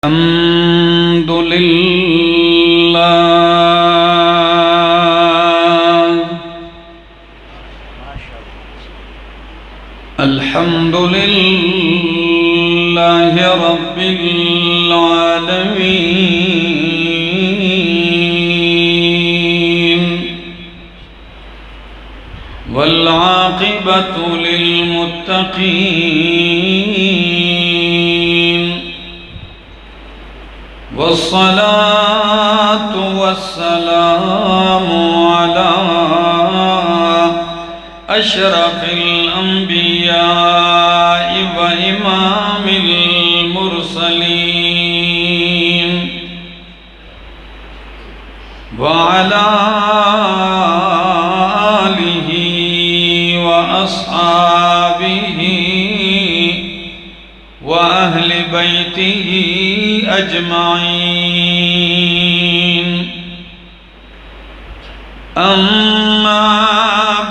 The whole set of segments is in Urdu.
الحمد لله الحمد لله رب العالمين والعاقبة للمتقين والصلاة والسلام على أشرف الأنبياء وإمام المرسلين وعلى آله وأصحابه وأهل بيته أجمعين أما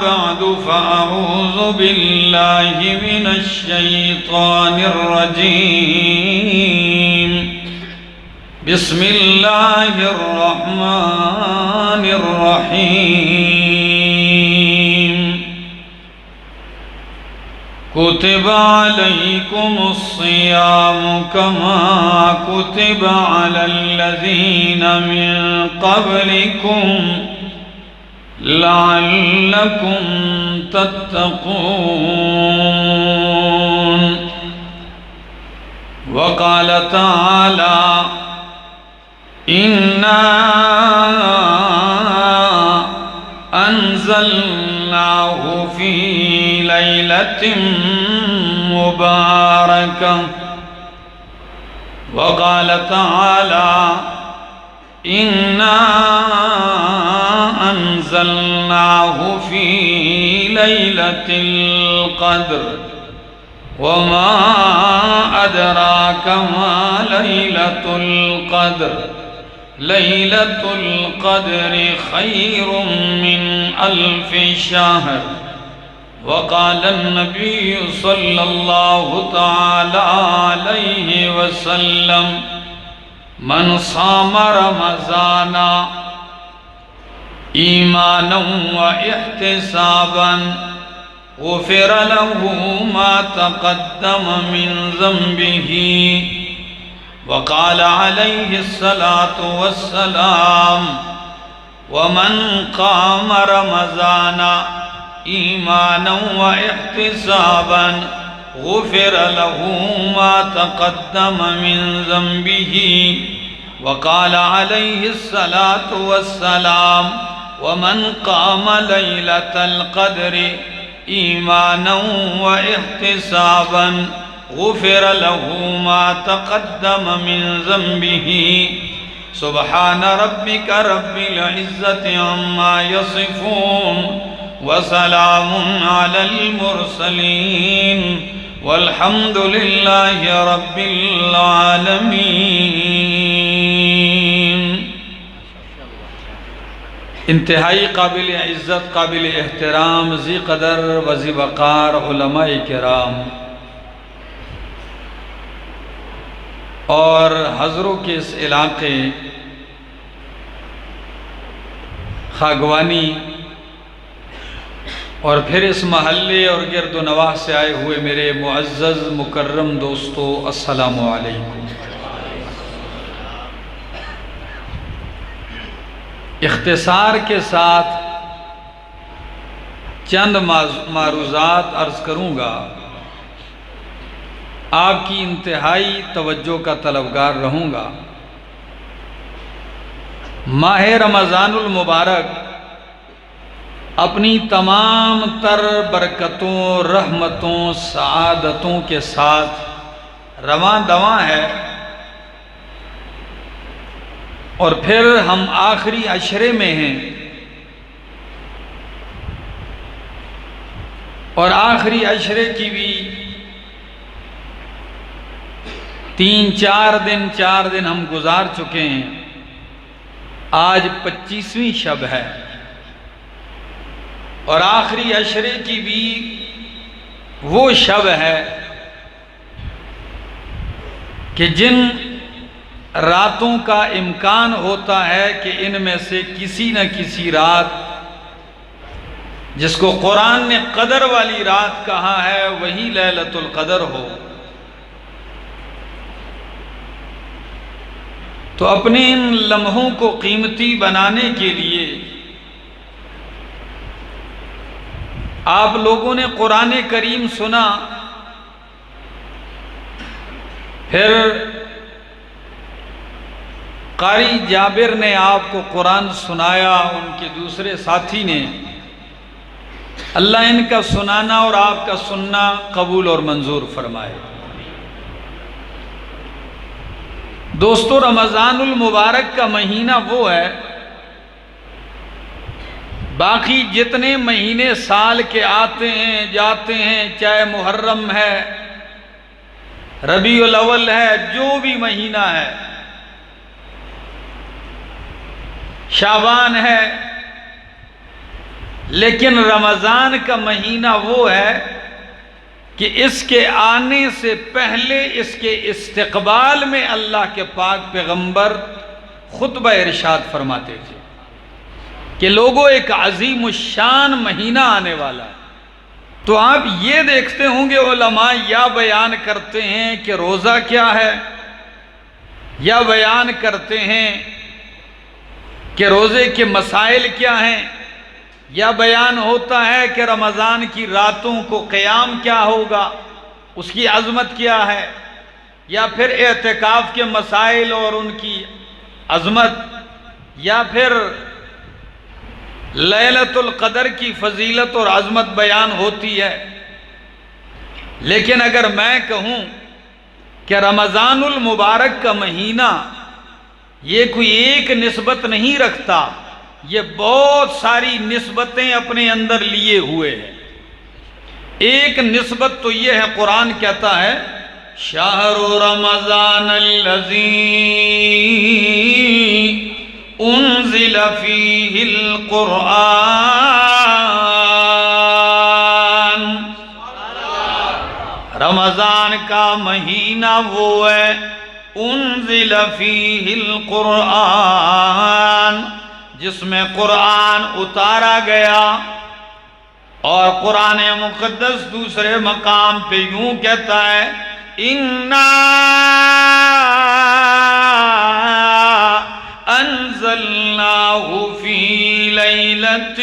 بعد فأعوذ بالله من الشيطان الرجيم بسم الله الرحمن الرحيم كتب عليكم الصيام كما كتب على الذين من قبلكم لعلكم تتقون وقال تعالى إنا أنزلناه في ليلة مباركة وقال تعالى إنا أنزلناه في ليلة القدر وما أدراك ما ليلة القدر ليلة القدر خير من 1000 شهر وقال النبي صلى الله تعالى عليه وسلم من صام رمضان إيمانا واحتسابا غفر له ما تقدم من ذنبه وقال عليه الصلاة والسلام ومن قام رمضان إيمانا واحتسابا غفر له ما تقدم من ذنبه وقال عليه الصلاة والسلام ومن قام ليلة القدر إيمانا واحتسابا غفر له ما تقدم من ذنبه سبحان ربك رب العزة عما يصفون وسلام على المرسلين والحمد لله رب العالمين. انتہائی قابل عزت، قابل احترام، ذی قدر و ذی وقار علماء کرام اور حضروں کے اس علاقے خاگوانی اور پھر اس محلے اور گرد و نواح سے آئے ہوئے میرے معزز مکرم دوستو، السلام علیکم. اختصار کے ساتھ چند معروضات عرض کروں گا. آپ کی انتہائی توجہ کا طلبگار رہوں گا. ماہ رمضان المبارک اپنی تمام تر برکتوں، رحمتوں، سعادتوں کے ساتھ رواں دواں ہے، اور پھر ہم آخری عشرے میں ہیں، اور آخری عشرے کی بھی 4 دن ہم گزار چکے ہیں. آج 25ویں شب ہے اور آخری عشرے کی بھی وہ شب ہے کہ جن راتوں کا امکان ہوتا ہے کہ ان میں سے کسی نہ کسی رات جس کو قرآن نے قدر والی رات کہا ہے وہی لیلۃ القدر ہو، تو اپنے ان لمحوں کو قیمتی بنانے کے لیے آپ لوگوں نے قرآن کریم سنا، پھر قاری جابر نے آپ کو قرآن سنایا، ان کے دوسرے ساتھی نے۔ اللہ ان کا سنانا اور آپ کا سننا قبول اور منظور فرمائے۔ دوستو، رمضان المبارک کا مہینہ وہ ہے، باقی جتنے مہینے سال کے آتے ہیں جاتے ہیں، چاہے محرم ہے، ربیع الاول ہے، جو بھی مہینہ ہے، شعبان ہے، لیکن رمضان کا مہینہ وہ ہے کہ اس کے آنے سے پہلے اس کے استقبال میں اللہ کے پاک پیغمبر خطبہ ارشاد فرماتے تھے کہ لوگوں ایک عظیم الشان مہینہ آنے والا ہے۔ تو آپ یہ دیکھتے ہوں گے علماء یا بیان کرتے ہیں کہ روزہ کیا ہے، یا بیان کرتے ہیں کہ روزے کے مسائل کیا ہیں، یا بیان ہوتا ہے کہ رمضان کی راتوں کو قیام کیا ہوگا، اس کی عظمت کیا ہے، یا پھر اعتکاف کے مسائل اور ان کی عظمت، یا پھر لیلۃ القدر کی فضیلت اور عظمت بیان ہوتی ہے۔ لیکن اگر میں کہوں کہ رمضان المبارک کا مہینہ یہ کوئی ایک نسبت نہیں رکھتا، یہ بہت ساری نسبتیں اپنے اندر لیے ہوئے ہیں۔ ایک نسبت تو یہ ہے، قرآن کہتا ہے شہر رمضان الذی انزل فیہ القرآن، رمضان کا مہینہ وہ ہے انزل فیہ القرآن، جس میں قرآن اتارا گیا۔ اور قرآن مقدس دوسرے مقام پہ یوں کہتا ہے اِنَّا أَنزَلْنَاهُ فِي لَيْلَةٍ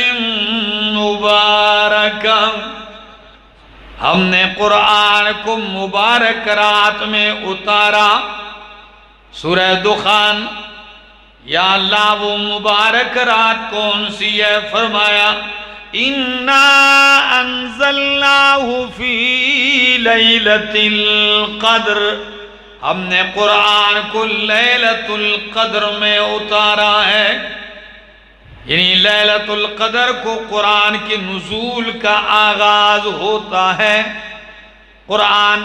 مُبَارَكَةٍ، ہم نے قرآن کو مبارک رات میں اتارا۔ سورہ دخان، یا اللہ وہ مبارک رات کون سی ہے؟ فرمایا اِنَّا أَنزَلْنَاهُ فِي لَيْلَةِ الْقَدْرِ، ہم نے قرآن کو لیلۃ القدر میں اتارا ہے۔ یعنی لیلۃ القدر کو قرآن کے نزول کا آغاز ہوتا ہے۔ قرآن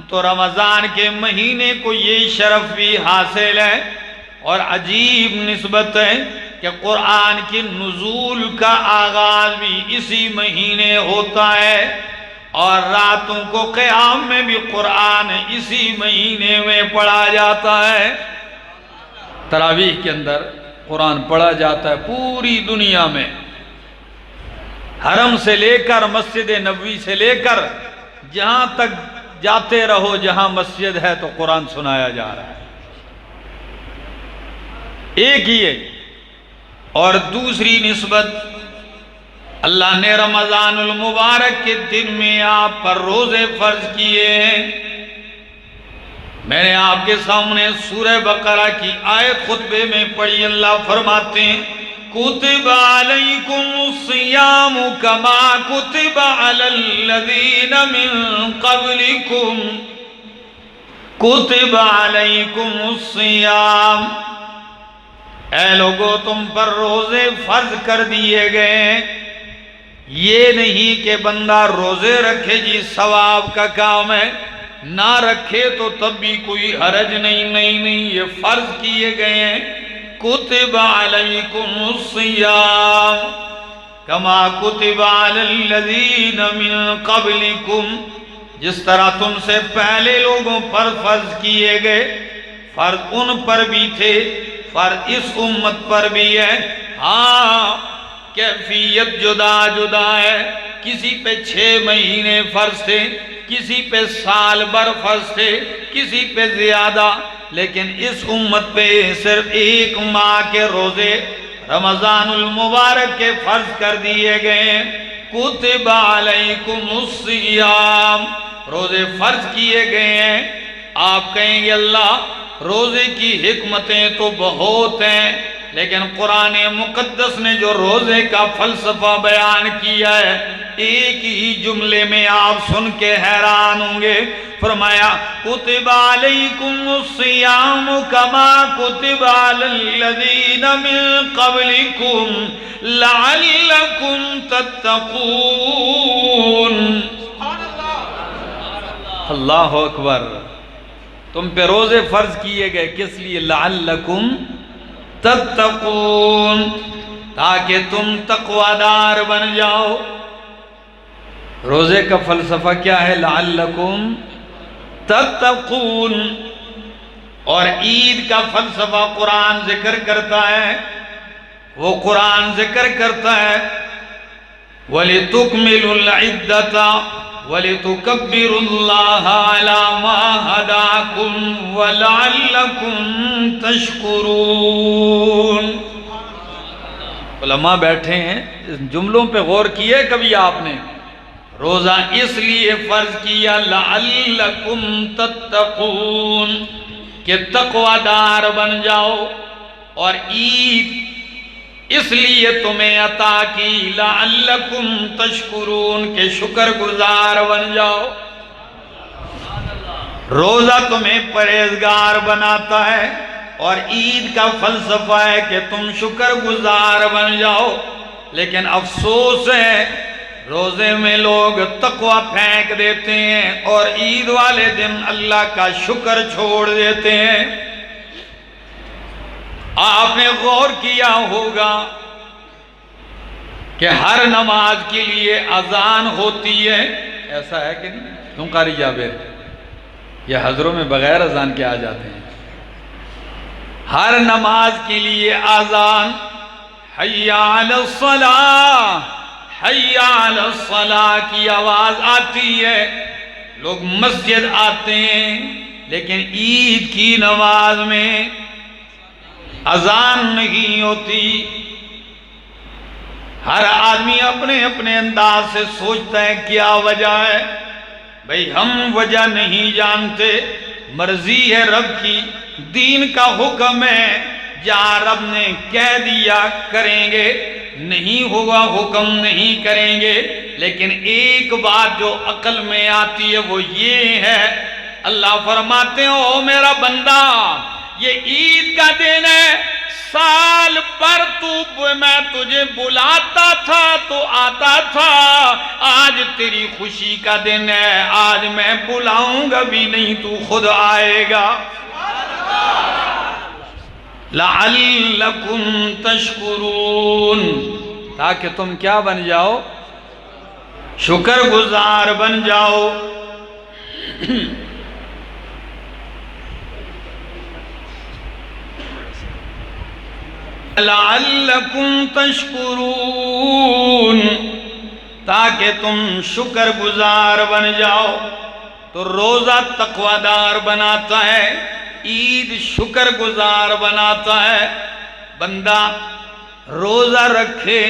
تو رمضان کے مہینے کو یہ شرف بھی حاصل ہے، اور عجیب نسبت ہے کہ قرآن کے نزول کا آغاز بھی اسی مہینے ہوتا ہے، اور راتوں کو قیام میں بھی قرآن اسی مہینے میں پڑھا جاتا ہے۔ تراویح کے اندر قرآن پڑھا جاتا ہے پوری دنیا میں، حرم سے لے کر مسجد نبوی سے لے کر جہاں تک جاتے رہو، جہاں مسجد ہے تو قرآن سنایا جا رہا ہے۔ ایک ہی ہے۔ اور دوسری نسبت، اللہ نے رمضان المبارک کے دن میں آپ پر روزے فرض کیے ہیں۔ میں نے آپ کے سامنے سورہ بقرہ کی آیت خطبے میں پڑھی، اللہ فرماتے ہیں کتب علیکم الصیام کما کتب علی الذین من قبلکم، کتب علیکم الصیام، اے لوگو تم پر روزے فرض کر دیے گئے۔ یہ نہیں کہ بندہ روزے رکھے جی ثواب کا کام ہے، نہ رکھے تو تب بھی کوئی حرج نہیں، نہیں، یہ فرض کیے گئے ہیں۔ کتب علیکم الصیام کما کتب علی الذین من قبلکم، جس طرح تم سے پہلے لوگوں پر فرض کیے گئے۔ فرض ان پر بھی تھے، فرض اس امت پر بھی ہے۔ ہاں کیفیت جدا جدا ہے، کسی پہ 6 مہینے فرض تھے، کسی پہ سال بھر فرض تھے، کسی پہ زیادہ، لیکن اس امت پہ صرف 1 ماہ کے روزے رمضان المبارک کے فرض کر دیے گئے۔ کتب علیکم الصیام، روزے فرض کیے گئے ہیں۔ آپ کہیں گے اللہ روزے کی حکمتیں تو بہت ہیں، لیکن قرآن مقدس نے جو روزے کا فلسفہ بیان کیا ہے ایک ہی جملے میں آپ سن کے حیران ہوں گے۔ فرمایا کتب علیکم الصیام کما کتب علی الذین من قبلکم لعلکم تتقون۔ اللہ اکبر، تم پہ روزے فرض کیے گئے کس لیے؟ لعلکم تتقون، تاکہ تم تقوی دار بن جاؤ۔ روزے کا فلسفہ کیا ہے؟ لعلکم تتقون۔ اور عید کا فلسفہ قرآن ذکر کرتا ہے، وہ قرآن ذکر کرتا ہے وَلِتُكْمِلُوا الْعِدَّةَ وَلِتُكَبِّرُوا اللَّهَ عَلَى مَا هَدَاكُمْ وَلَعَلَّكُمْ تَشْكُرُونَ۔ علماء بیٹھے ہیں، اس جملوں پہ غور کیے کبھی آپ نے؟ روزہ اس لیے فرض کیا لعلکم تتقون کہ تقوی دار بن جاؤ، اور عید اس لیے تمہیں عطا کی لعلکم تشکرون کہ شکر گزار بن جاؤ۔ روزہ تمہیں پرہیزگار بناتا ہے، اور عید کا فلسفہ ہے کہ تم شکر گزار بن جاؤ۔ لیکن افسوس ہے روزے میں لوگ تقوی پھینک دیتے ہیں اور عید والے دن اللہ کا شکر چھوڑ دیتے ہیں۔ آپ نے غور کیا ہوگا کہ ہر نماز کے لیے اذان ہوتی ہے، ایسا ہے کہ نہیں؟ تم قاری جابر، یہ حضروں میں بغیر اذان کے آ جاتے ہیں۔ ہر نماز کے لیے اذان، حی علی الصلاۃ، حی علی الصلاۃ کی آواز آتی ہے، لوگ مسجد آتے ہیں، لیکن عید کی نماز میں اذان نہیں ہوتی۔ ہر آدمی اپنے اپنے انداز سے سوچتا ہے کیا وجہ ہے؟ بھئی ہم وجہ نہیں جانتے، مرضی ہے رب کی، دین کا حکم ہے، جہاں رب نے کہہ دیا کریں گے، نہیں ہوگا حکم نہیں کریں گے۔ لیکن ایک بات جو عقل میں آتی ہے وہ یہ ہے، اللہ فرماتے ہیں او میرا بندہ یہ عید کا دن ہے، سال پر میں تجھے بلاتا تھا تو آتا تھا، آج تیری خوشی کا دن ہے، آج میں بلاؤں گا بھی نہیں تو خود آئے گا۔ لعلکم تشکرون، تاکہ تم کیا بن جاؤ؟ شکر گزار بن جاؤ۔ لعلکم تشکرون، تاکہ تم شکر گزار بن جاؤ۔ تو روزہ تقوی دار بناتا ہے، عید شکر گزار بناتا ہے۔ بندہ روزہ رکھے،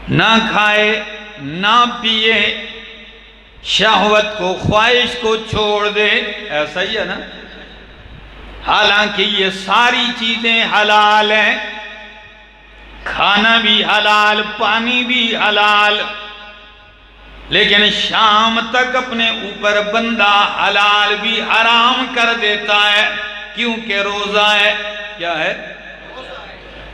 نہ کھائے نہ پیے، شہوت کو خواہش کو چھوڑ دے، ایسا ہی ہے نا؟ حالانکہ یہ ساری چیزیں حلال ہیں، کھانا بھی حلال، پانی بھی حلال، لیکن شام تک اپنے اوپر بندہ حلال بھی حرام کر دیتا ہے، کیونکہ روزہ ہے۔ کیا ہے؟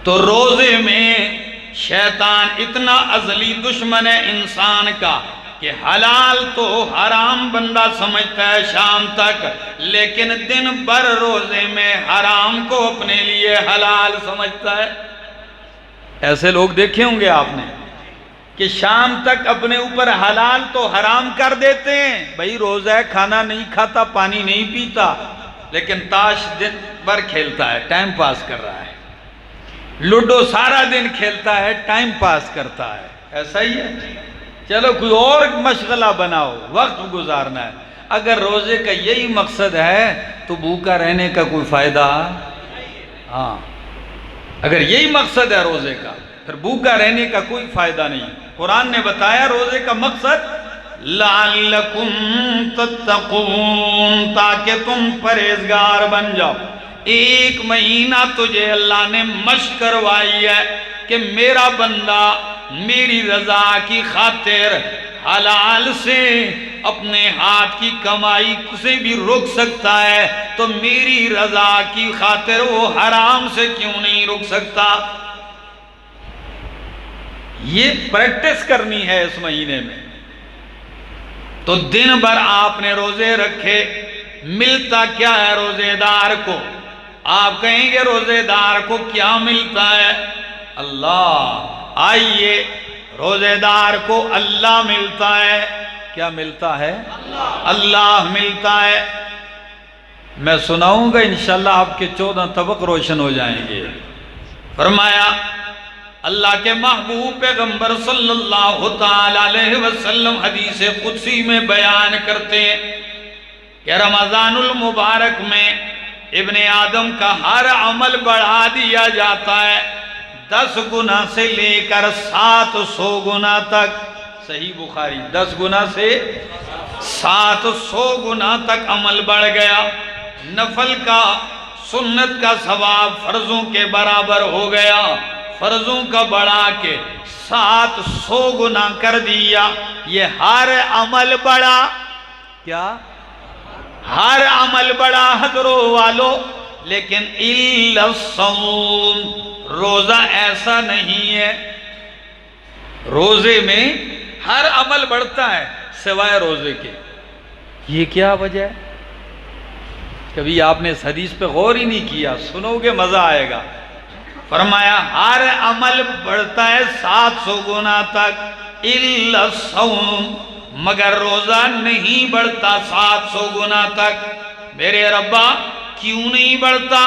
تو روزے میں شیطان اتنا ازلی دشمن ہے انسان کا کہ حلال تو حرام بندہ سمجھتا ہے شام تک، لیکن دن بھر روزے میں حرام کو اپنے لیے حلال سمجھتا ہے۔ ایسے لوگ دیکھے ہوں گے آپ نے، کہ شام تک اپنے اوپر حلال تو حرام کر دیتے ہیں، بھئی روزہ ہے، کھانا نہیں کھاتا، پانی نہیں پیتا، لیکن تاش دن بھر کھیلتا ہے، ٹائم پاس کر رہا ہے، لوڈو سارا دن کھیلتا ہے، ٹائم پاس کرتا ہے، ایسا ہی ہے؟ چلو کوئی اور مشغلہ بناؤ، وقت گزارنا ہے۔ اگر روزے کا یہی مقصد ہے تو بھوکا رہنے کا کوئی فائدہ؟ ہاں، اگر یہی مقصد ہے روزے کا پھر بھوکا رہنے کا کوئی فائدہ نہیں۔ قرآن نے بتایا روزے کا مقصد لعلکم تتقون، تاکہ تم پرہیزگار بن جاؤ۔ ایک مہینہ تجھے اللہ نے مشق کروائی ہے کہ میرا بندہ میری رضا کی خاطر حلال سے اپنے ہاتھ کی کمائی سے بھی رک سکتا ہے، تو میری رضا کی خاطر وہ حرام سے کیوں نہیں رک سکتا؟ یہ پریکٹس کرنی ہے اس مہینے میں۔ تو دن بھر آپ نے روزے رکھے، ملتا کیا ہے روزے دار کو؟ آپ کہیں گے روزے دار کو کیا ملتا ہے؟ اللہ۔ آئیے، روزے دار کو اللہ ملتا ہے۔ کیا ملتا ہے؟ اللہ ملتا ہے۔ میں سناؤں گا انشاءاللہ آپ کے 14 طبق روشن ہو جائیں گے۔ فرمایا اللہ کے محبوب پیغمبر صلی اللہ تعالی علیہ وسلم حدیث قدسی میں بیان کرتے ہیں کہ رمضان المبارک میں ابن آدم کا ہر عمل بڑھا دیا جاتا ہے 10 گنا سے لے کر 700 گنا تک۔ صحیح بخاری، 10 گنا سے 700 گنا تک عمل بڑھ گیا۔ نفل کا، سنت کا ثواب فرضوں کے برابر ہو گیا، فرضوں کا بڑھا کے 700 گنا کر دیا۔ یہ ہر عمل بڑھا، کیا؟ ہر عمل بڑھا حضروں والو، لیکن الا الصوم، روزہ ایسا نہیں ہے۔ روزے میں ہر عمل بڑھتا ہے سوائے روزے کے۔ یہ کیا وجہ ہے؟ کبھی آپ نے اس حدیث پہ غور ہی نہیں کیا، سنو گے مزہ آئے گا۔ فرمایا ہر عمل بڑھتا ہے 700 گنا تک، الا الصوم، مگر روزہ نہیں بڑھتا 700 گنا تک۔ میرے ربا کیوں نہیں بڑھتا؟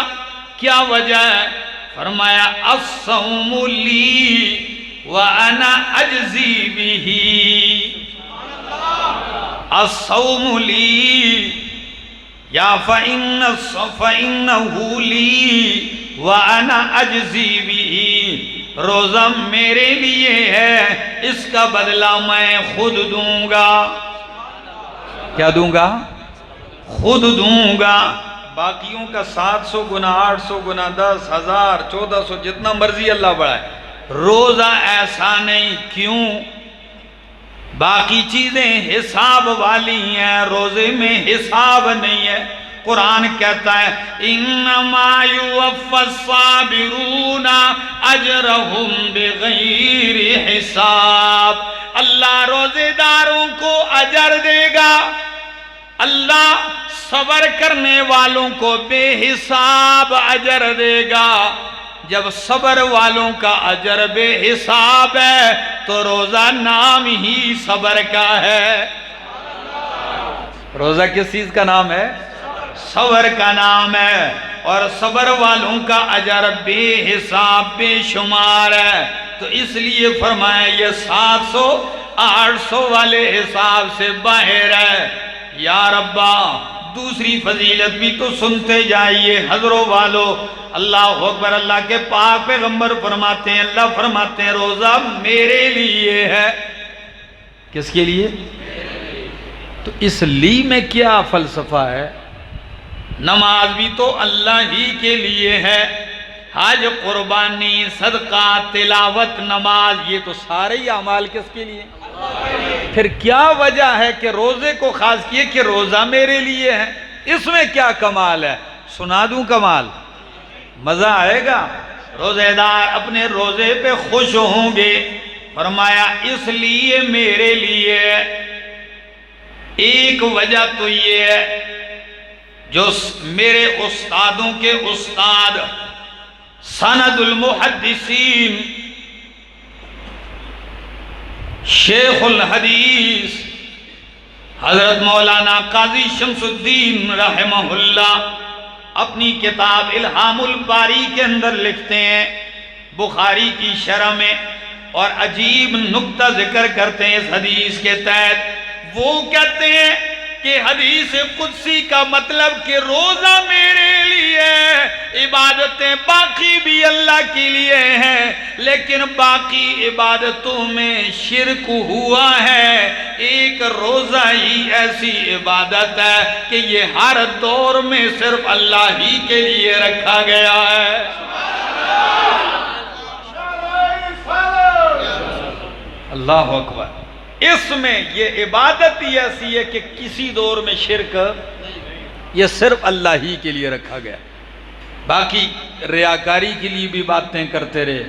کیا وجہ ہے؟ فرمایا الصوم لی وانا اجزی بہ، الصوم لی یا فإنہ لی وَأَنَا أَجْزِي بِهِ، روزہ میرے لیے ہے، اس کا بدلہ میں خود دوں گا۔ کیا دوں گا؟ خود دوں گا۔ باقیوں کا 700 گنا، 800 گنا، 10,000، 1400، جتنا مرضی اللہ بڑھائے، روزہ ایسا نہیں۔ کیوں؟ باقی چیزیں حساب والی ہیں، روزے میں حساب نہیں ہے۔ قرآن کہتا ہے انما یوفی الصابرون اجرہم بغیر حساب، اللہ روزے داروں کو اجر دے گا، اللہ صبر کرنے والوں کو بے حساب اجر دے گا۔ جب صبر والوں کا اجر بے حساب ہے تو روزہ نام ہی صبر کا ہے۔ روزہ کس چیز کا نام ہے؟ صبر کا نام ہے، اور صبر والوں کا اجر بے حساب بے شمار ہے۔ تو اس لیے فرمایا یہ 700 800 والے حساب سے باہر ہے۔ یا ربا دوسری فضیلت بھی تو سنتے جائیے حضروں والو۔ اللہ اکبر، اللہ کے پاک پیغمبر فرماتے ہیں، اللہ فرماتے ہیں روزہ میرے لیے ہے۔ کس کے لیے؟ تو اس لی میں کیا فلسفہ ہے؟ نماز بھی تو اللہ ہی کے لیے ہے، حج، قربانی، صدقہ، تلاوت، نماز، یہ تو سارے ہی اعمال کس کے لیے؟ پھر کیا وجہ ہے کہ روزے کو خاص کیے کہ روزہ میرے لیے ہے؟ اس میں کیا کمال ہے؟ سنا دوں کمال، مزہ آئے گا۔ روزے دار اپنے روزے پہ خوش ہوں گے۔ فرمایا اس لیے میرے لیے ہے۔ ایک وجہ تو یہ ہے، جو میرے استادوں کے استاد سند المحدثین شیخ الحدیث حضرت مولانا قاضی شمس الدین رحمہ اللہ اپنی کتاب الہام الباری کے اندر لکھتے ہیں بخاری کی شرح میں، اور عجیب نکتہ ذکر کرتے ہیں اس حدیث کے تحت۔ وہ کہتے ہیں کہ حدیث قدسی کا مطلب کہ روزہ میرے لیے ہے، عبادتیں باقی بھی اللہ کے لیے ہیں، لیکن باقی عبادتوں میں شرک ہوا ہے۔ ایک روزہ ہی ایسی عبادت ہے کہ یہ ہر دور میں صرف اللہ ہی کے لیے رکھا گیا ہے۔ اللہ اکبر۔ اس میں یہ عبادت ہی ایسی ہے کہ کسی دور میں شرک، یہ صرف اللہ ہی کے لیے رکھا گیا۔ باقی ریاکاری کے لیے بھی باتیں کرتے رہے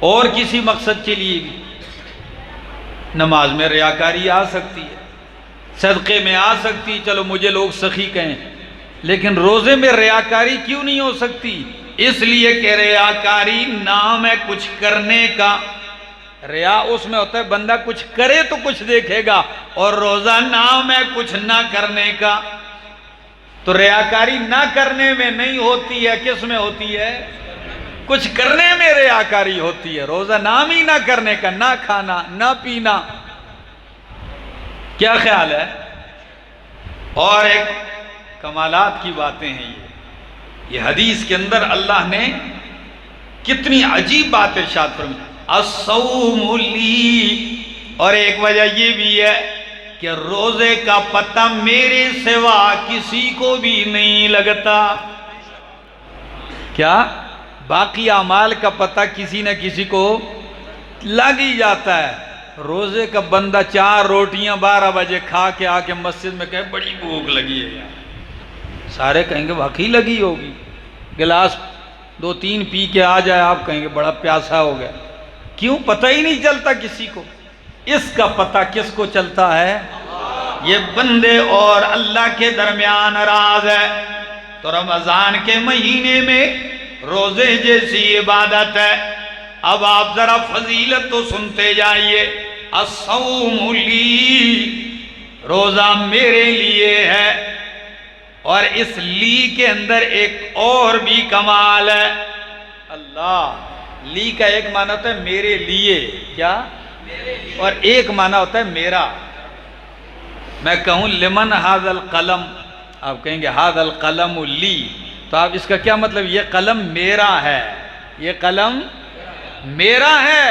اور کسی مقصد کے لیے بھی۔ نماز میں ریاکاری آ سکتی ہے، صدقے میں آ سکتی، چلو مجھے لوگ سخی کہیں، لیکن روزے میں ریاکاری کیوں نہیں ہو سکتی؟ اس لیے کہ ریاکاری نام ہے کچھ کرنے کا۔ ریا اس میں ہوتا ہے بندہ کچھ کرے تو کچھ دیکھے گا، اور روزہ نام ہے کچھ نہ کرنے کا۔ تو ریاکاری نہ کرنے میں نہیں ہوتی ہے، کس میں ہوتی ہے؟ کچھ کرنے میں ریاکاری ہوتی ہے۔ روزہ نام ہی نہ کرنے کا، نہ کھانا نہ پینا۔ کیا خیال ہے؟ اور ایک کمالات کی باتیں ہیں یہ حدیث کے اندر اللہ نے کتنی عجیب بات ارشاد فرمائی، الصوم لی، اور ایک وجہ یہ بھی ہے کہ روزے کا پتہ میرے سوا کسی کو بھی نہیں لگتا۔ کیا؟ باقی اعمال کا پتہ کسی نہ کسی کو لگ ہی جاتا ہے۔ روزے کا بندہ 4 روٹیاں 12 بجے کھا کے آ کے مسجد میں کہے بڑی بھوک لگی ہے یار، سارے کہیں گے واقعی لگی ہوگی۔ گلاس 2-3 پی کے آ جائے، آپ کہیں گے بڑا پیاسا ہو گیا۔ کیوں؟ پتہ ہی نہیں چلتا کسی کو۔ اس کا پتہ کس کو چلتا ہے؟ یہ بندے اور اللہ کے درمیان راز ہے۔ تو رمضان کے مہینے میں روزے جیسی عبادت ہے۔ اب آپ ذرا فضیلت تو سنتے جائیے۔ الصوم لی، روزہ میرے لیے ہے، اور اس لی کے اندر ایک اور بھی کمال ہے۔ اللہ، لی کا ایک معنی ہوتا ہے میرے لیے، کیا؟ اور ایک معنی ہوتا ہے میرا۔ میں کہوں لمن ھذا القلم، آپ کہیں گے ھذا القلم لی، تو آپ اس کا کیا مطلب؟ یہ قلم میرا ہے، یہ قلم میرا ہے۔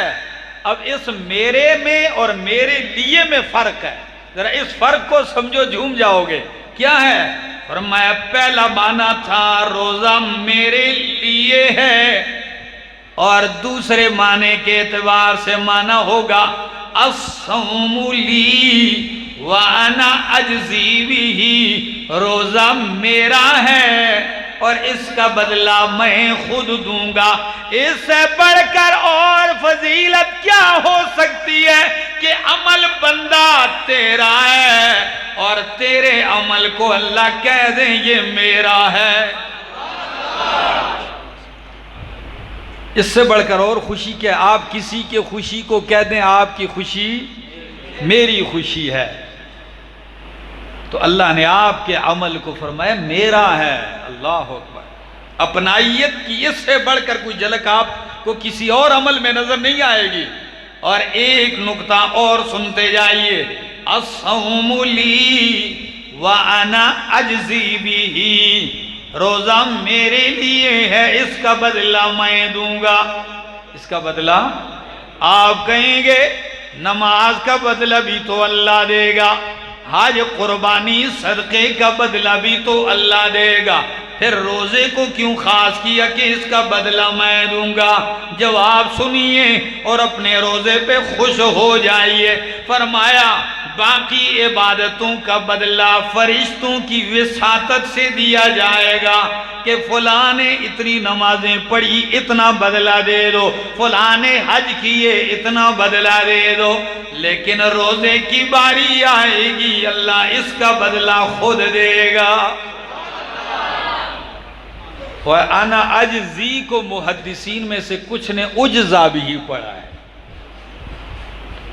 اب اس میرے میں اور میرے لیے میں فرق ہے، ذرا اس فرق کو سمجھو، جھوم جاؤ گے۔ کیا ہے؟ فرمایا پہلا معنی تھا روزہ میرے لیے ہے، اور دوسرے معنی کے اعتبار سے معنی ہوگا الصوم لی وانا اجزی بہ، روزہ میرا ہے اور اس کا بدلہ میں خود دوں گا۔ اس سے بڑھ کر اور فضیلت کیا ہو سکتی ہے کہ عمل بندہ تیرا ہے اور تیرے عمل کو اللہ کہہ دے یہ میرا ہے۔ اس سے بڑھ کر اور خوشی کیا؟ آپ کسی کی خوشی کو کہہ دیں آپ کی خوشی میری خوشی ہے۔ تو اللہ نے آپ کے عمل کو فرمایا میرا ہے۔ اللہ اکبر۔ اپنائیت کی اس سے بڑھ کر کوئی جھلک آپ کو کسی اور عمل میں نظر نہیں آئے گی۔ اور ایک نقطہ اور سنتے جائیے، الصوم لی وانا اجزی بہ، روزہ میرے لیے ہے، اس کا بدلہ میں دوں گا۔ اس کا بدلہ آپ کہیں گے نماز کا بدلہ بھی تو اللہ دے گا، حج قربانی صدقے کا بدلہ بھی تو اللہ دے گا، پھر روزے کو کیوں خاص کیا کہ اس کا بدلہ میں دوں گا؟ جواب سنیے اور اپنے روزے پہ خوش ہو جائیے۔ فرمایا باقی عبادتوں کا بدلہ فرشتوں کی وساطت سے دیا جائے گا کہ فلاں نے اتنی نمازیں پڑھی اتنا بدلہ دے دو، فلاں نے حج کیے اتنا بدلہ دے دو، لیکن روزے کی باری آئے گی اللہ اس کا بدلہ خود دے گا۔ وَأَنَا أَجْزِي کو محدثین میں سے کچھ نے اجزا بھی پڑھا ہے۔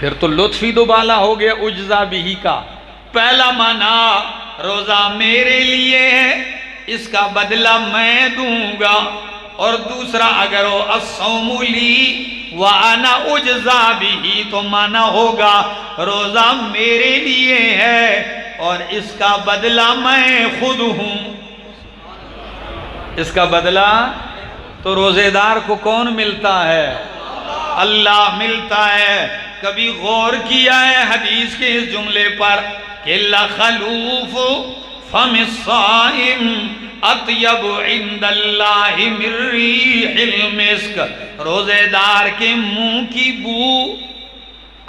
پھر تو لطف ہی دوبالا ہو گیا اجزا بھی کا. پہلا معنی روزہ میرے لیے ہے، اس کا بدلہ میں دوں گا. اور دوسرا اگر وہ الصوم لی وانا اجزا بھی تو معنی ہوگا روزہ میرے لیے ہے اور اس کا بدلہ میں خود ہوں. اس کا بدلہ تو روزے دار کو کون ملتا ہے؟ اللہ ملتا ہے. کبھی غور کیا ہے حدیث کے اس جملے پر کہ لخلوف فم الصائم اطیب عند اللہ من ریح المسک. روزے دار کے منہ کی بو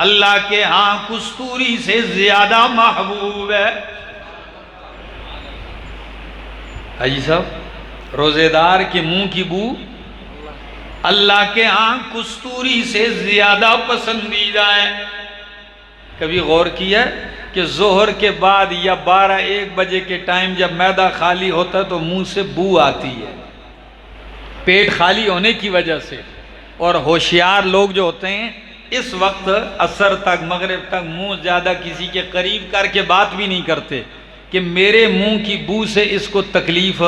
اللہ کے ہاں کستوری سے زیادہ محبوب ہے. حاجی صاحب، روزے دار کے منہ کی بو اللہ کے ہاں کستوری سے زیادہ پسندیدہ ہے. کبھی غور کیا کہ ظہر کے بعد یا 12-1 بجے کے ٹائم جب معدہ خالی ہوتا ہے تو منہ سے بو آتی ہے، پیٹ خالی ہونے کی وجہ سے. اور ہوشیار لوگ جو ہوتے ہیں اس وقت عصر تک مغرب تک منہ زیادہ کسی کے قریب کر کے بات بھی نہیں کرتے کہ میرے منہ کی بو سے اس کو تکلیف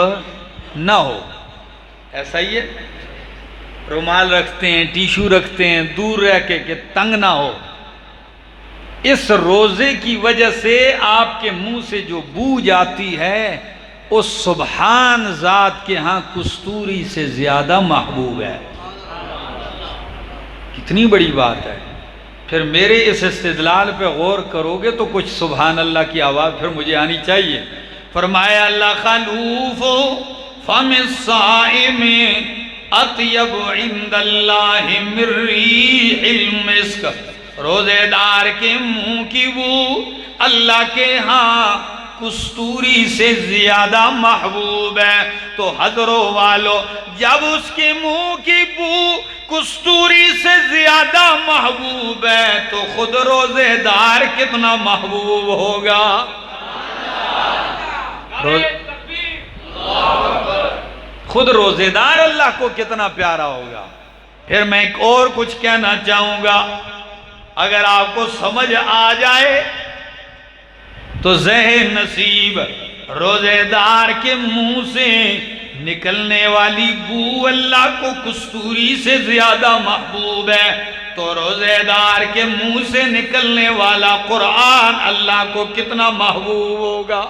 نہ ہو. ایسا ہی ہے، رومال رکھتے ہیں، ٹیشو رکھتے ہیں دور رہ کے کہ تنگ نہ ہو. اس روزے کی وجہ سے آپ کے منہ سے جو بو جاتی ہے اس سبحان ذات کے ہاں کستوری سے زیادہ محبوب ہے. کتنی بڑی بات ہے. پھر میرے اس استدلال پہ غور کرو گے تو کچھ سبحان اللہ کی آواز پھر مجھے آنی چاہیے. فرمایا لخلوف فم الصائم اطیب عند اللہ من ریح المسک. روزے دار کے منہ کی بو اللہ کے ہاں کستوری سے زیادہ محبوب ہے. تو حضروں والو، جب اس کے منہ کی بو کستوری سے زیادہ محبوب ہے تو خود روزے دار کتنا محبوب ہوگا؟ خود روزے دار اللہ کو کتنا پیارا ہوگا. پھر میں ایک اور کچھ کہنا چاہوں گا، اگر آپ کو سمجھ آ جائے تو ذہن نصیب روزے دار کے منہ سے نکلنے والی بو اللہ کو کستوری سے زیادہ محبوب ہے تو روزے دار کے منہ سے نکلنے والا قرآن اللہ کو کتنا محبوب ہوگا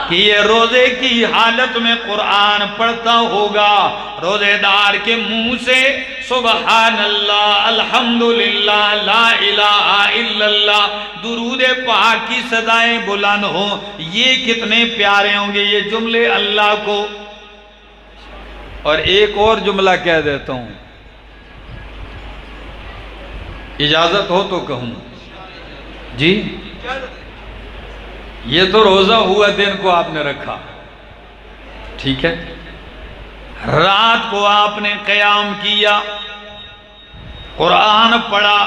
کہ یہ روزے کی حالت میں قرآن پڑھتا ہوگا. روزے دار کے منہ سے سبحان اللہ، الحمدللہ، لا الہ الا اللہ، درود پاک کی صدائیں بلند ہوں. یہ کتنے پیارے ہوں گے یہ جملے اللہ کو. اور ایک اور جملہ کہہ دیتا ہوں، اجازت ہو تو کہوں. جی یہ تو روزہ ہوا دن کو آپ نے رکھا، ٹھیک ہے، رات کو آپ نے قیام کیا، قرآن پڑھا.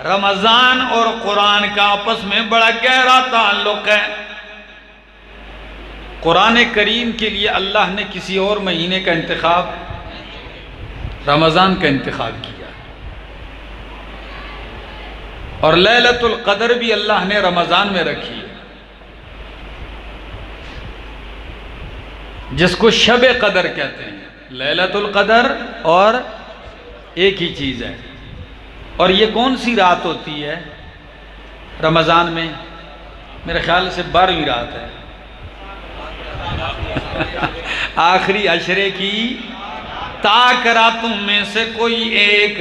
رمضان اور قرآن کا آپس میں بڑا گہرا تعلق ہے. قرآن کریم کے لیے اللہ نے کسی اور مہینے کا انتخاب، رمضان کا انتخاب کیا. اور لیلۃ القدر بھی اللہ نے رمضان میں رکھی ہے، جس کو شب قدر کہتے ہیں. لیلۃ القدر اور ایک ہی چیز ہے. اور یہ کون سی رات ہوتی ہے رمضان میں؟ میرے خیال سے 12ویں رات ہے، آخری عشرے کی تاک راتوں میں سے کوئی ایک.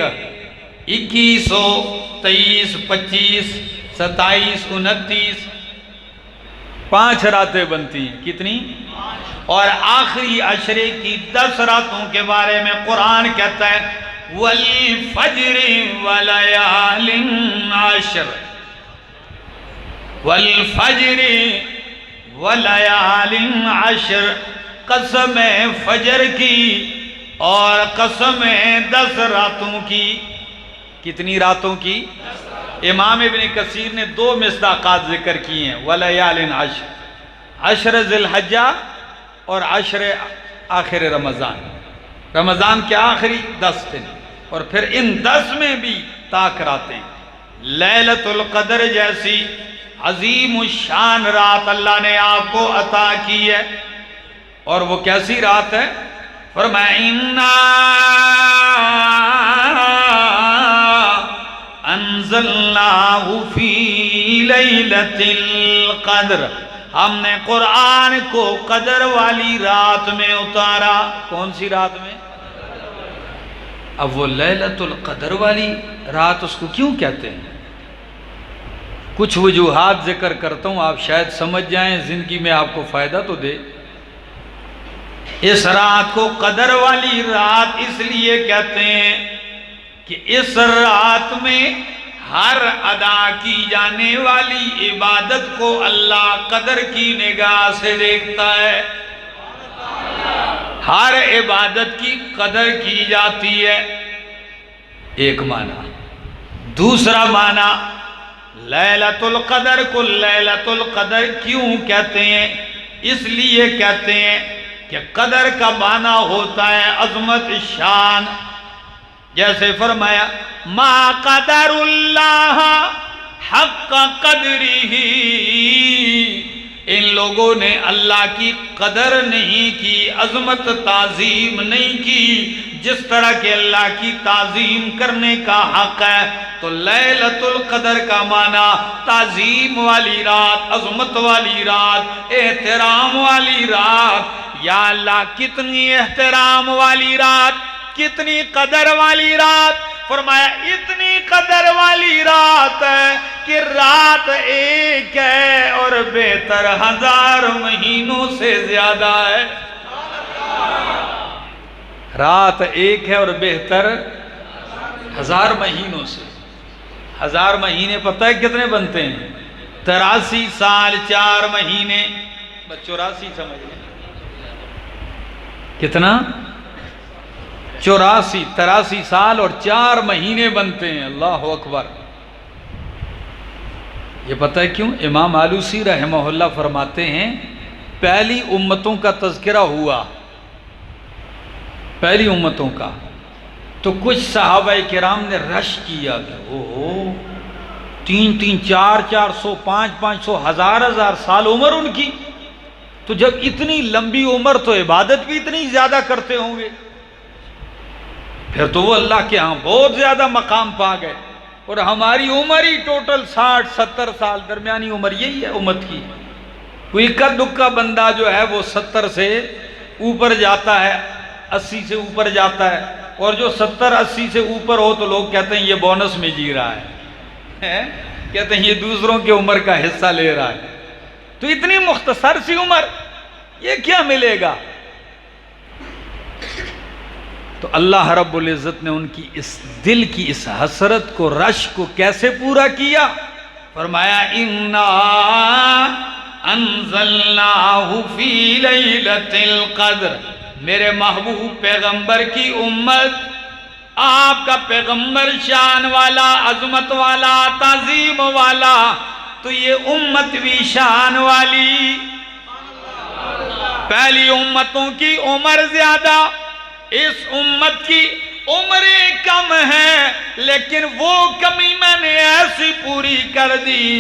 21 23 25 27 29 5 راتیں بنتی ہیں. کتنی؟ اور آخری عشرے کی 10 راتوں کے بارے میں قرآن کہتا ہے والفجر وليال عشر، والفجر وليال عشر، قسم فجر کی اور قسم 10 راتوں کی. کتنی راتوں کی؟ امام ابن کثیر نے 2 مصداقات ذکر کی ہیں، ولیال عشر، 10 ذی الحجہ اور 10 آخر رمضان. رمضان کے آخری 10 دن. اور پھر ان 10 میں بھی طاق راتیں. لیلۃ القدر جیسی عظیم الشان رات اللہ نے آپ کو عطا کی ہے. اور وہ کیسی رات ہے؟ فرمایا اِنَّا انزلناہ فی لیلۃ القدر، ہم نے قرآن کو قدر والی رات میں اتارا. کون سی رات میں؟ اب وہ لیلۃ القدر والی رات اس کو کیوں کہتے ہیں؟ کچھ وجوہات ذکر کرتا ہوں، آپ شاید سمجھ جائیں، زندگی میں آپ کو فائدہ تو دے. اس رات کو قدر والی رات اس لیے کہتے ہیں کہ اس رات میں ہر ادا کی جانے والی عبادت کو اللہ قدر کی نگاہ سے دیکھتا ہے. ہر عبادت کی قدر کی جاتی ہے. ایک معنی. دوسرا معنی، لیلۃ القدر کو لیلۃ القدر کیوں کہتے ہیں؟ اس لیے کہتے ہیں کہ قدر کا معنی ہوتا ہے عظمت شان. جیسے فرمایا ما قدر اللہ حق قدرہ، ان لوگوں نے اللہ کی قدر نہیں کی، عظمت تعظیم نہیں کی جس طرح کہ اللہ کی تعظیم کرنے کا حق ہے. تو لیلۃ القدر کا معنی تعظیم والی رات، عظمت والی رات، احترام والی رات. یا اللہ کتنی احترام والی رات، کتنی قدر والی رات. فرمایا اتنی قدر والی رات ہے کہ رات ایک ہے اور بہتر 1000 مہینوں سے زیادہ ہے. رات ایک ہے اور بہتر 1000 مہینوں سے. 1000 مہینے پتہ ہے کتنے بنتے ہیں؟ 83 سال 4 مہینے. بس 84 سمجھ لیں. کتنا؟ 83 سال اور 4 مہینے بنتے ہیں. اللہ اکبر. یہ پتہ ہے کیوں؟ امام آلوسی رحمہ اللہ فرماتے ہیں پہلی امتوں کا تذکرہ ہوا، پہلی امتوں کا، تو کچھ صحابہ کرام نے رش کیا کہ 300 400 500 1000 سال عمر ان کی. تو جب اتنی لمبی عمر تو عبادت بھی اتنی زیادہ کرتے ہوں گے، پھر تو وہ اللہ کے ہاں بہت زیادہ مقام پا گئے. اور ہماری عمر ہی ٹوٹل 60 70 سال، درمیانی عمر یہی ہے امت کی. کوئی اکا دکا بندہ جو ہے وہ 70 سے اوپر جاتا ہے، 80 سے اوپر جاتا ہے. اور جو 70 80 سے اوپر ہو تو لوگ کہتے ہیں یہ بونس میں جی رہا ہے، کہتے ہیں یہ دوسروں کی عمر کا حصہ لے رہا ہے. تو اتنی مختصر سی عمر، یہ کیا ملے گا؟ تو اللہ رب العزت نے ان کی اس دل کی اس حسرت کو، رش کو کیسے پورا کیا؟ فرمایا اِنَّا انزلناہ فی لیلۃ القدر. میرے محبوب پیغمبر کی امت، آپ کا پیغمبر شان والا، عظمت والا، تعظیم والا، تو یہ امت بھی شان والی. پہلی امتوں کی عمر زیادہ، اس امت کی عمریں کم ہیں، لیکن وہ کمی میں نے ایسی پوری کر دی،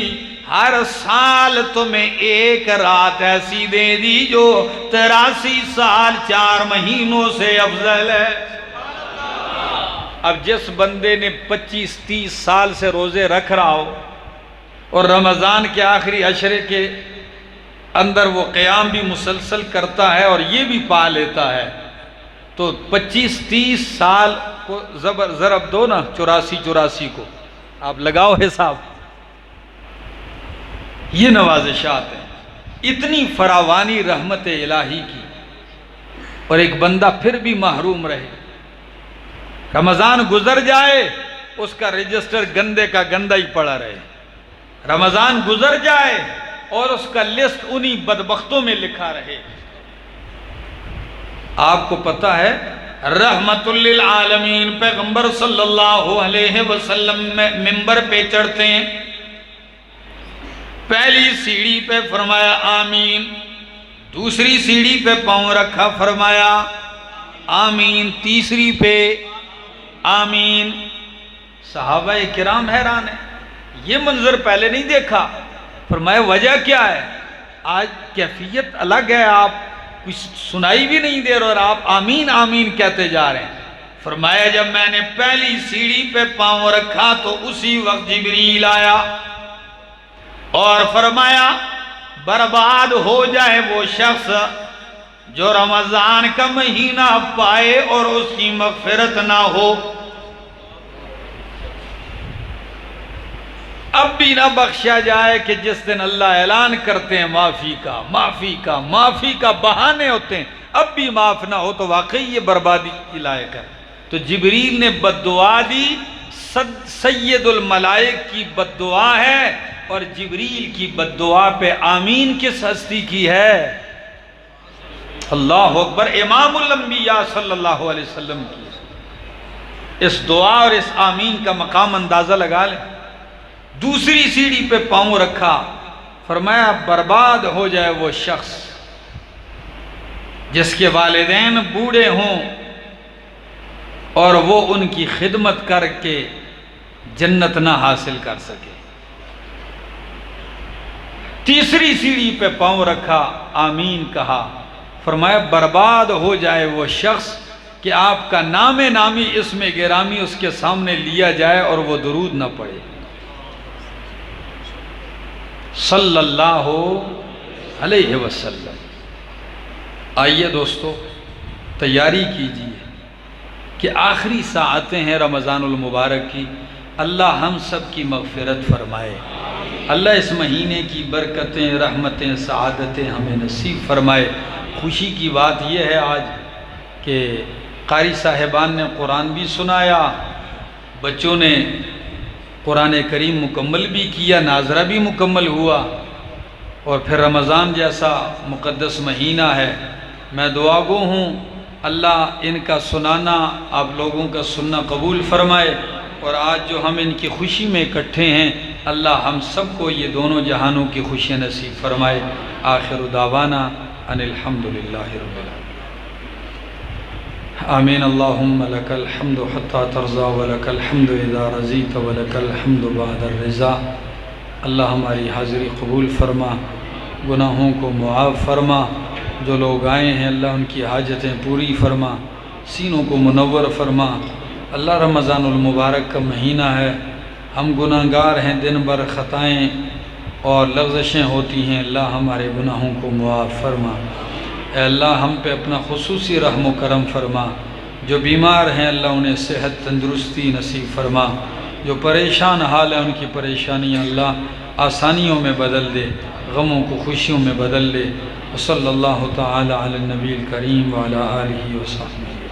ہر سال تمہیں ایک رات ایسی دے دی جو 83 سال 4 مہینوں سے افضل ہے. اب جس بندے نے 25-30 سال سے روزے رکھ رہا ہو اور رمضان کے آخری عشرے کے اندر وہ قیام بھی مسلسل کرتا ہے اور یہ بھی پا لیتا ہے، تو 25-30 سال کو ضرب دو نا 84 کو، آپ لگاؤ حساب. یہ نوازشات ہیں، اتنی فراوانی رحمت الہی کی، اور ایک بندہ پھر بھی محروم رہے. رمضان گزر جائے اس کا رجسٹر گندے کا گندہ ہی پڑا رہے. رمضان گزر جائے اور اس کا لسٹ انہی بدبختوں میں لکھا رہے. آپ کو پتہ ہے رحمت للعالمین پیغمبر صلی اللہ علیہ وسلم ممبر پہ چڑھتے ہیں، پہلی سیڑھی پہ فرمایا آمین، دوسری سیڑھی پہ پاؤں رکھا فرمایا آمین، تیسری پہ آمین۔ صحابہ کرام حیران ہیں، یہ منظر پہلے نہیں دیکھا۔ فرمایا وجہ کیا ہے؟ آج کیفیت الگ ہے، آپ کچھ سنائی بھی نہیں دے رہے اور آپ آمین آمین کہتے جا رہے ہیں۔ فرمایا جب میں نے پہلی سیڑھی پہ پاؤں رکھا تو اسی وقت جبریل آیا اور فرمایا برباد ہو جائے وہ شخص جو رمضان کا مہینہ پائے اور اس کی مغفرت نہ ہو۔ اب بھی نہ بخشا جائے کہ جس دن اللہ اعلان کرتے ہیں معافی کا معافی کا معافی کا، بہانے ہوتے ہیں، اب بھی معاف نہ ہو تو واقعی یہ بربادی کی لائق ہے۔ تو جبریل نے بد دعا دی، سید الملائک کی بد دعا ہے، اور جبریل کی بد دعا پہ آمین کس ہستی کی ہے؟ اللہ اکبر، امام الانبیاء صلی اللہ علیہ وسلم کی اس دعا اور اس آمین کا مقام اندازہ لگا لیں۔ دوسری سیڑھی پہ پاؤں رکھا، فرمایا برباد ہو جائے وہ شخص جس کے والدین بوڑھے ہوں اور وہ ان کی خدمت کر کے جنت نہ حاصل کر سکے۔ تیسری سیڑھی پہ پاؤں رکھا، آمین کہا، فرمایا برباد ہو جائے وہ شخص کہ آپ کا نام نامی اسم گرامی اس کے سامنے لیا جائے اور وہ درود نہ پڑھے صلی اللہ علیہ وسلم۔ آئیے دوستو تیاری کیجیے کہ آخری ساعتیں ہیں رمضان المبارک کی، اللہ ہم سب کی مغفرت فرمائے، اللہ اس مہینے کی برکتیں رحمتیں سعادتیں ہمیں نصیب فرمائے۔ خوشی کی بات یہ ہے آج کہ قاری صاحبان نے قرآن بھی سنایا، بچوں نے قرآن کریم مکمل بھی کیا، ناظرہ بھی مکمل ہوا، اور پھر رمضان جیسا مقدس مہینہ ہے۔ میں دعا گو ہوں اللہ ان کا سنانا آپ لوگوں کا سننا قبول فرمائے، اور آج جو ہم ان کی خوشی میں اکٹھے ہیں اللہ ہم سب کو یہ دونوں جہانوں کی خوشیاں نصیب فرمائے۔ آخر دعوانا ان الحمدللہ رب العالمین، آمین۔ اللہم لک الحمد حتی ترضا ولک الحمد اذا رضیت ولک الحمد بعد الرضا۔ اللہ ہماری حاضری قبول فرما، گناہوں کو معاف فرما، جو لوگ آئے ہیں اللہ ان کی حاجتیں پوری فرما، سینوں کو منور فرما۔ اللہ رمضان المبارک کا مہینہ ہے، ہم گناہگار ہیں، دن بھر خطائیں اور لغزشیں ہوتی ہیں، اللہ ہمارے گناہوں کو معاف فرما۔ اے اللہ ہم پہ اپنا خصوصی رحم و کرم فرما، جو بیمار ہیں اللہ انہیں صحت تندرستی نصیب فرما، جو پریشان حال ہیں ان کی پریشانیاں اللہ آسانیوں میں بدل دے، غموں کو خوشیوں میں بدل دے۔ وصلی اللہ تعالی علی النبی الکریم وعلی آلہ وصحبہ۔